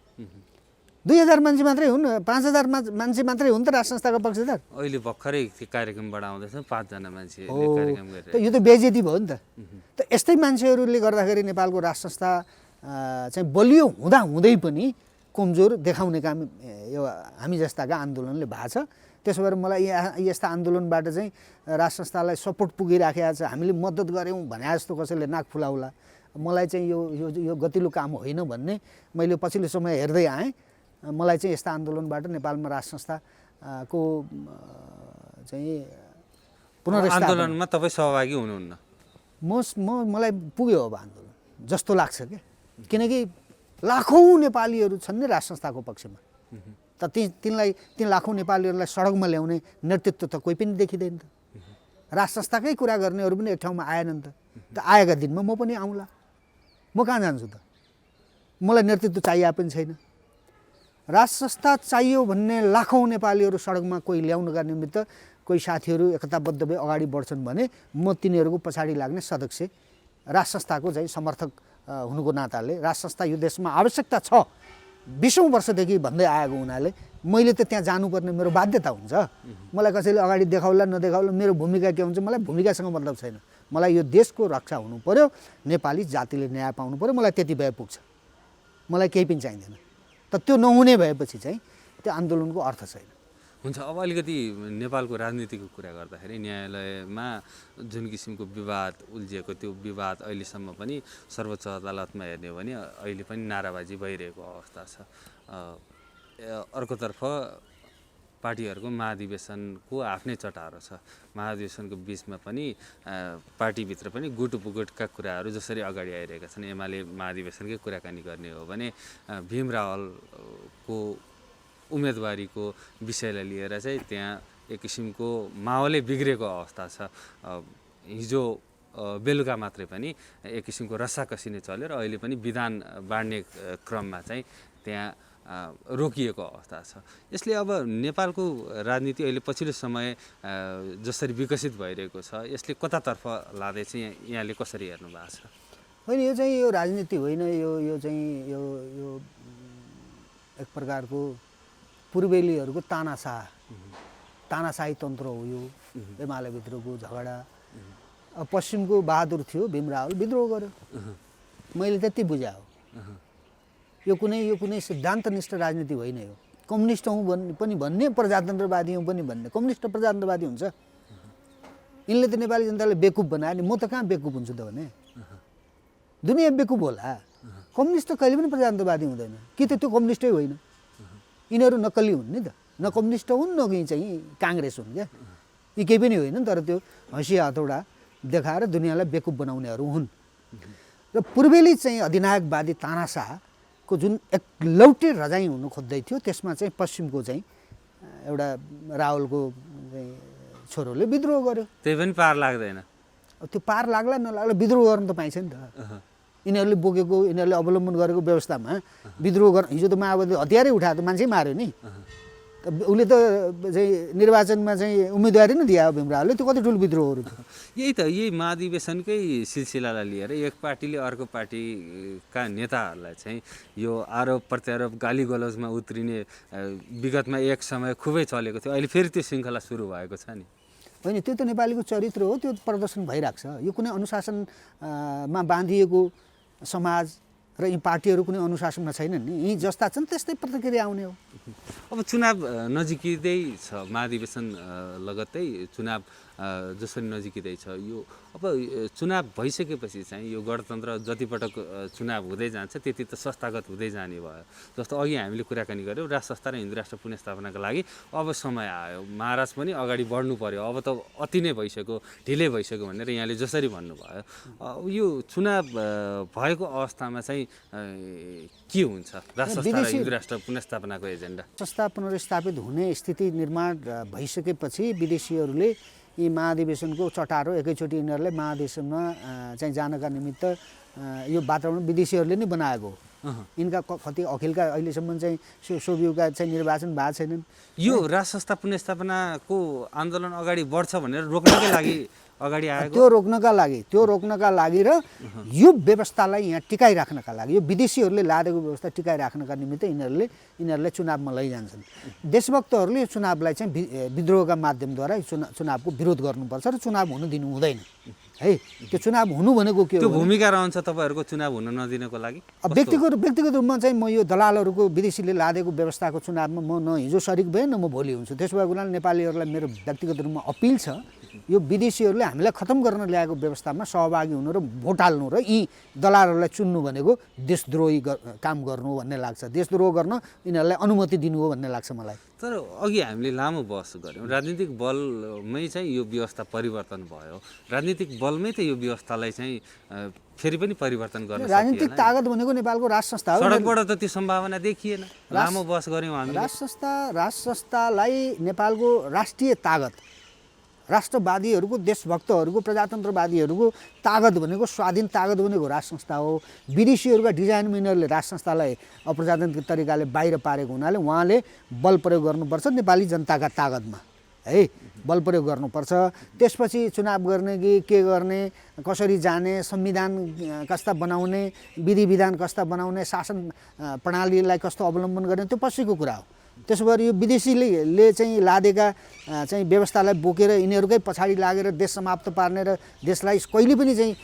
Speaker 1: 2000 मान्छे मात्रै हुन्, 5000 मान्छे मात्रै हुन् त राष्ट्र संस्थाको पक्षधर।
Speaker 2: अहिले भर्खरै कार्यक्रमबाट आउँदैछ 5 जना मान्छे कार्यक्रम गरेर।
Speaker 1: त यो त बेइज्जती भयो नि त। त यस्तै मान्छेहरूले गर्दाखेरि नेपालको राष्ट्र संस्था चाहिँ बलियो हुँदै पनि कमजोर देखाउने काम यो हामी जस्ताका आन्दोलनले भएको छ। त्यसो भएर मलाई यस्ता आन्दोलनबाट चाहिँ राष्ट्र संस्थालाई सपोर्ट पुगिराखेको छ, हामीले मद्दत गऱ्यौँ भने जस्तो कसैले नाक फुलाउला। मलाई चाहिँ यो गतिलो काम होइन भन्ने मैले पछिल्लो समय हेर्दै आएँ। मलाई चाहिँ यस्ता आन्दोलनबाट नेपालमा राष्ट्र संस्थाको चाहिँ पुनर्स्थापना
Speaker 2: आन्दोलनमा तपाईँ सहभागी हुनुहुन्न?
Speaker 1: मलाई पुग्यो अब आन्दोलन जस्तो लाग्छ क्या। किनकि लाखौँ नेपालीहरू छन् नि राष्ट्र संस्थाको पक्षमा। त तीन लाखौँ नेपालीहरूलाई सडकमा ल्याउने नेतृत्व त कोही पनि देखिँदैन त। राष्ट्र संस्थाकै कुरा गर्नेहरू पनि एक ठाउँमा आएनन् त। आएका दिनमा म पनि आउँला, म कहाँ जान्छु त? मलाई नेतृत्व चाहिए पनि छैन। राष्ट्र संस्था चाहियो भन्ने लाखौँ नेपालीहरू सडकमा कोही ल्याउनका निमित्त कोही साथीहरू एकताबद्ध भई अगाडि बढ्छन् भने म तिनीहरूको पछाडि लाग्ने सदस्य, राष्ट्र संस्थाको चाहिँ समर्थक हुनुको नाताले राष्ट्र संस्था यो देशमा आवश्यकता छ 20औं वर्षदेखि भन्दै आएको हुनाले मैले त त्यहाँ जानुपर्ने मेरो बाध्यता हुन्छ। मलाई कसैले अगाडि देखाउला नदेखाउला मेरो भूमिका के हुन्छ मलाई भूमिकासँग मतलब छैन। मलाई यो देशको रक्षा हुनु पर्यो, नेपाली जातिले न्याय पाउनु पर्यो, मलाई त्यति भए पुग्छ। मलाई केही पनि चाहिँदैन। त त्यो नहुने भएपछि चाहिँ त्यो आन्दोलनको अर्थ छैन।
Speaker 2: हुन्छ। अब अलिकति नेपालको राजनीतिको कुरा गर्दाखेरि न्यायालयमा जुन किसिमको विवाद उल्झिएको त्यो विवाद अहिलेसम्म पनि सर्वोच्च अदालतमा हेर्ने हो भने अहिले पनि नाराबाजी भइरहेको अवस्था छ। अर्कोतर्फ पार्टीहरूको महाधिवेशनको आफ्नै चटारो छ। महाधिवेशनको बिचमा पनि पार्टीभित्र पनि गुटुपुगुटका कुराहरू जसरी अगाडि आइरहेका छन्। एमाले महाधिवेशनकै कुराकानी गर्ने हो भने भीम रावलको उम्मेदवारीको विषयलाई लिएर चाहिँ त्यहाँ एक किसिमको माहौलै बिग्रेको अवस्था छ। हिजो बेलुका मात्रै पनि एक किसिमको रसाकसी नै चल्यो र अहिले पनि विधान बाँड्ने क्रममा चाहिँ त्यहाँ रोकिएको अवस्था छ। यसले अब नेपालको राजनीति अहिले पछिल्लो समय जसरी विकसित भइरहेको छ यसले कतातर्फ लाँदै चाहिँ यहाँले कसरी हेर्नु भएको छ?
Speaker 1: होइन, यो चाहिँ यो राजनीति होइन, यो चाहिँ यो एक प्रकारको पूर्वेलीहरूको तानाशाही तन्त्र हो। यो एमालेभित्रको झगडा। अब पश्चिमको बहादुर थियो भीम रावल, विद्रोह गर्यो। मैले त्यति बुझा हो। यो कुनै सिद्धान्तनिष्ठ राजनीति होइन। यो कम्युनिस्ट हौँ पनि भन्ने, प्रजातन्त्रवादी हौँ पनि भन्ने। कम्युनिस्ट प्रजातन्त्रवादी हुन्छ? यिनले त नेपाली जनताले बेकुफ बनायो नि। म त कहाँ बेकुफ हुन्छु त भने? दुनियाँ बेकुफ होला। कम्युनिस्ट त कहिले पनि प्रजातन्त्रवादी हुँदैन कि? त्यो कम्युनिस्टै होइन। यिनीहरू नक्कली हुन् नि त, न कम्युनिस्ट हुन् न चाहिँ काङ्ग्रेस हुन् क्या, यी केही पनि होइन। तर त्यो हँसिया हतौडा देखाएर दुनियाँलाई बेकुब बनाउनेहरू हुन्। र पूर्वेली चाहिँ अधिनायकवादी तानाशाहको जुन एकलौटे रजाइ हुनु खोज्दै थियो, त्यसमा चाहिँ पश्चिमको चाहिँ एउटा राहुलको चाहिँ छोरोले विद्रोह गर्यो।
Speaker 2: त्यही पनि पार लाग्दैन।
Speaker 1: त्यो पार लाग्ला नलाग्ला विद्रोह गर्नु त पाइन्छ नि त। यिनीहरूले बोकेको, यिनीहरूले अवलम्बन गरेको व्यवस्थामा विद्रोह गर्न, हिजो त माओवादी हतियारै उठायो त मान्छे मार्यो नि। उसले त चाहिँ निर्वाचनमा चाहिँ उम्मेदवारी नै दियो भीमरावले, त्यो कति ठुलो विद्रोहहरू थियो।
Speaker 2: यही त, यही महाधिवेशनकै सिलसिलालाई लिएर एक पार्टीले अर्को पार्टीका नेताहरूलाई चाहिँ यो आरोप प्रत्यारोप गाली गलौजमा उत्रिने विगतमा एक समय खुबै चलेको थियो। अहिले फेरि त्यो श्रृङ्खला सुरु भएको छ नि।
Speaker 1: होइन, त्यो त नेपालीको चरित्र हो, त्यो प्रदर्शन भइरहेको छ। यो कुनै अनुशासनमा बाँधिएको समाज र यी पार्टीहरू कुनै अनुशासनमा छैनन् नि, यी जस्ता छन् त्यस्तै प्रतिक्रिया आउने हो।
Speaker 2: अब चुनाव नजिकै छ, महाधिवेशन लगत्तै चुनाव जसरी नजिकै छ, यो अब चुनाव भइसकेपछि चाहिँ यो गणतन्त्र जतिपटक चुनाव हुँदै जान्छ त्यति त संस्थागत हुँदै जाने भयो। जस्तो अघि हामीले कुराकानी गऱ्यौँ, राज संस्था र हिन्दू राष्ट्र पुनर्स्थापनाको लागि अब समय आयो, महाराज पनि अगाडि बढ्नु पर्यो, अब त अति नै भइसक्यो, ढिलै भइसक्यो भनेर यहाँले जसरी भन्नुभयो, यो चुनाव भएको अवस्थामा चाहिँ के हुन्छ राज संस्था र हिन्दू राष्ट्र पुनर्स्थापनाको एजेन्डा?
Speaker 1: संस्था पुनर्स्थापित हुने स्थिति निर्माण भइसकेपछि विदेशीहरूले यी महाधिवेशनको चटारो एकैचोटि यिनीहरूलाई महाधिवेशनमा चाहिँ जानका निमित्त यो वातावरण विदेशीहरूले नै बनाएको हो। यिनका कति अखिलका अहिलेसम्म चाहिँ सोभियुका चाहिँ निर्वाचन भएको छैनन्।
Speaker 2: यो राज संस्था पुनर्स्थापनाको आन्दोलन अगाडि बढ्छ भनेर रोक्नकै लागि अगाडि आएको,
Speaker 1: त्यो रोक्नका लागि र यो व्यवस्थालाई यहाँ टिकाइराख्नका लागि, यो विदेशीहरूले लादेको व्यवस्था टिकाइराख्नका निमित्त यिनीहरूले चुनावमा लैजान्छन्। देशभक्तहरूले यो चुनावलाई चाहिँ विद्रोहका माध्यमद्वारा चुनावको विरोध गर्नुपर्छ र चुनाव हुन दिनु हुँदैन है। त्यो चुनाव हुनु भनेको के हो?
Speaker 2: त्यो भूमिका रहन्छ तपाईँहरूको चुनाव हुन नदिनको लागि?
Speaker 1: व्यक्तिगत रूपमा चाहिँ म यो दलालहरूको विदेशीले लादेको व्यवस्थाको चुनावमा म न हिजो सरिक भएँ न म भोलि हुन्छु। त्यसो भएको हुनाले नेपालीहरूलाई मेरो व्यक्तिगत रूपमा अपिल छ, यो विदेशीहरूले हामीलाई खतम गर्न ल्याएको व्यवस्थामा सहभागी हुनु र भोट हाल्नु र यी दलालहरूलाई चुन्नु भनेको देशद्रोही काम गर्नु हो भन्ने लाग्छ। देशद्रोह गर्न यिनीहरूलाई अनुमति दिनु हो भन्ने लाग्छ मलाई।
Speaker 2: तर अघि हामीले लामो बहस गऱ्यौँ, राजनीतिक बलमै चाहिँ यो व्यवस्था परिवर्तन भयो, राजनीतिक बलमै त यो व्यवस्थालाई चाहिँ फेरि पनि परिवर्तन गर्न सकिएन।
Speaker 1: राजनीतिक तागत भनेको नेपालको राज संस्था हो।
Speaker 2: सडकबाट त त्यो सम्भावना देखिएन। लामो बहस गऱ्यौँ हामीले।
Speaker 1: राज संस्थालाई नेपालको राष्ट्रिय तागत, राष्ट्रवादीहरूको, देशभक्तहरूको, प्रजातन्त्रवादीहरूको तागत भनेको, स्वाधीन तागत भनेको राज संस्था हो। विदेशीहरूका डिजाइनमा यिनीहरूले राज संस्थालाई अप्रजातान्त्रिक तरिकाले बाहिर पारेको हुनाले उहाँले बल प्रयोग गर्नुपर्छ नेपाली जनताका तागतमा है, बल प्रयोग गर्नुपर्छ। त्यसपछि चुनाव गर्ने कि के गर्ने, कसरी जाने, संविधान कस्ता बनाउने, विधि विधान कस्ता बनाउने, शासन प्रणालीलाई कस्तो अवलम्बन गर्ने, त्यो पछिको कुरा हो। त्यसो भएर यो विदेशीले चाहिँ लादेका चाहिँ व्यवस्थालाई बोकेर यिनीहरूकै पछाडि लागेर देश समाप्त पार्ने र देशलाई कहिले पनि चाहिँ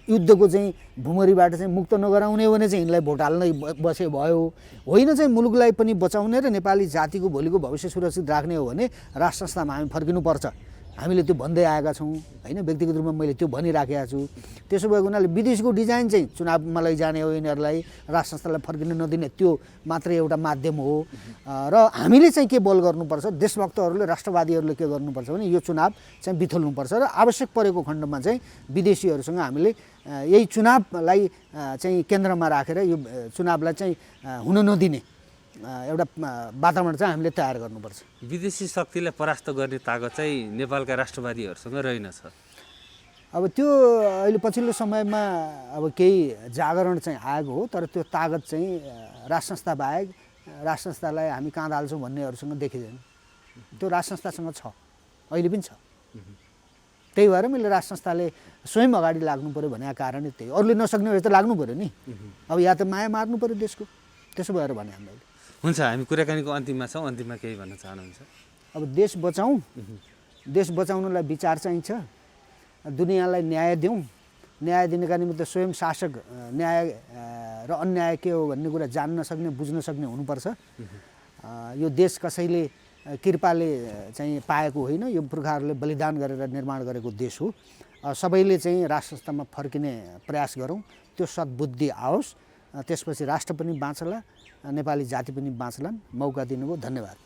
Speaker 1: युद्धको चाहिँ भुमरीबाट चाहिँ मुक्त नगराउने हो भने चाहिँ यिनलाई भोट हाल्नै बसे भयो होइन। चाहिँ मुलुकलाई पनि बचाउने र नेपाली जातिको भोलिको भविष्य सुरक्षित राख्ने हो भने राज संस्थामा हामी फर्किनुपर्छ। हामीले त्यो भन्दै आएका छौँ होइन, व्यक्तिगत रूपमा मैले त्यो भनिराखेका छु। त्यसो भएको हुनाले विदेशको डिजाइन चाहिँ चुनावमा लैजाने हो, यिनीहरूलाई राज संस्थालाई फर्किन नदिने, त्यो मात्रै एउटा माध्यम हो। र हामीले चाहिँ के बल गर्नुपर्छ, देशभक्तहरूले, राष्ट्रवादीहरूले के गर्नुपर्छ भने यो चुनाव चाहिँ बिथोल्नुपर्छ र आवश्यक परेको खण्डमा चाहिँ विदेशीहरूसँग हामीले यही चुनावलाई चाहिँ केन्द्रमा राखेर यो चुनावलाई चाहिँ हुन नदिने एउटा वातावरण चाहिँ हामीले तयार गर्नुपर्छ।
Speaker 2: विदेशी शक्तिलाई परास्त गर्ने तागत चाहिँ नेपालका राष्ट्रवादीहरूसँग रहेनछ।
Speaker 1: अब त्यो अहिले पछिल्लो समयमा अब केही जागरण चाहिँ आएको हो, तर त्यो तागत चाहिँ राज संस्था बाहेक राज संस्थालाई हामी कहाँ हाल्छौँ भन्नेहरूसँग देखिँदैन। त्यो राज संस्थासँग छ, अहिले पनि छ। त्यही भएर मैले राज संस्थाले स्वयं अगाडि लाग्नु पऱ्यो भनेको कारणै त्यही। अरूले नसक्ने भए त लाग्नु पऱ्यो नि। अब या त माया मार्नु पऱ्यो देशको, त्यसो भएर भने हामीले।
Speaker 2: हुन्छ, हामी कुराकानीको अन्तिममा छौँ, अन्तिममा केही भन्न चाहनुहुन्छ?
Speaker 1: अब देश बचाउँ, देश बचाउनलाई विचार चाहिन्छ, दुनियाँलाई न्याय दिउँ, न्याय दिनका निमित्त स्वयं शासक न्याय र अन्याय के हो भन्ने कुरा जान्न सक्ने, बुझ्न सक्ने हुनुपर्छ। यो देश कसैले कृपाले चाहिँ पाएको होइन, यो पुर्खाहरूले बलिदान गरेर निर्माण गरेको देश हो। सबैले चाहिँ राज संस्थामा फर्किने प्रयास गरौँ, त्यो सद्बुद्धि आओस्, त्यसपछि राष्ट्र पनि बाँचला नेपाली जाति पनि बाँच्लान्। मौका दिनुभयो, धन्यवाद।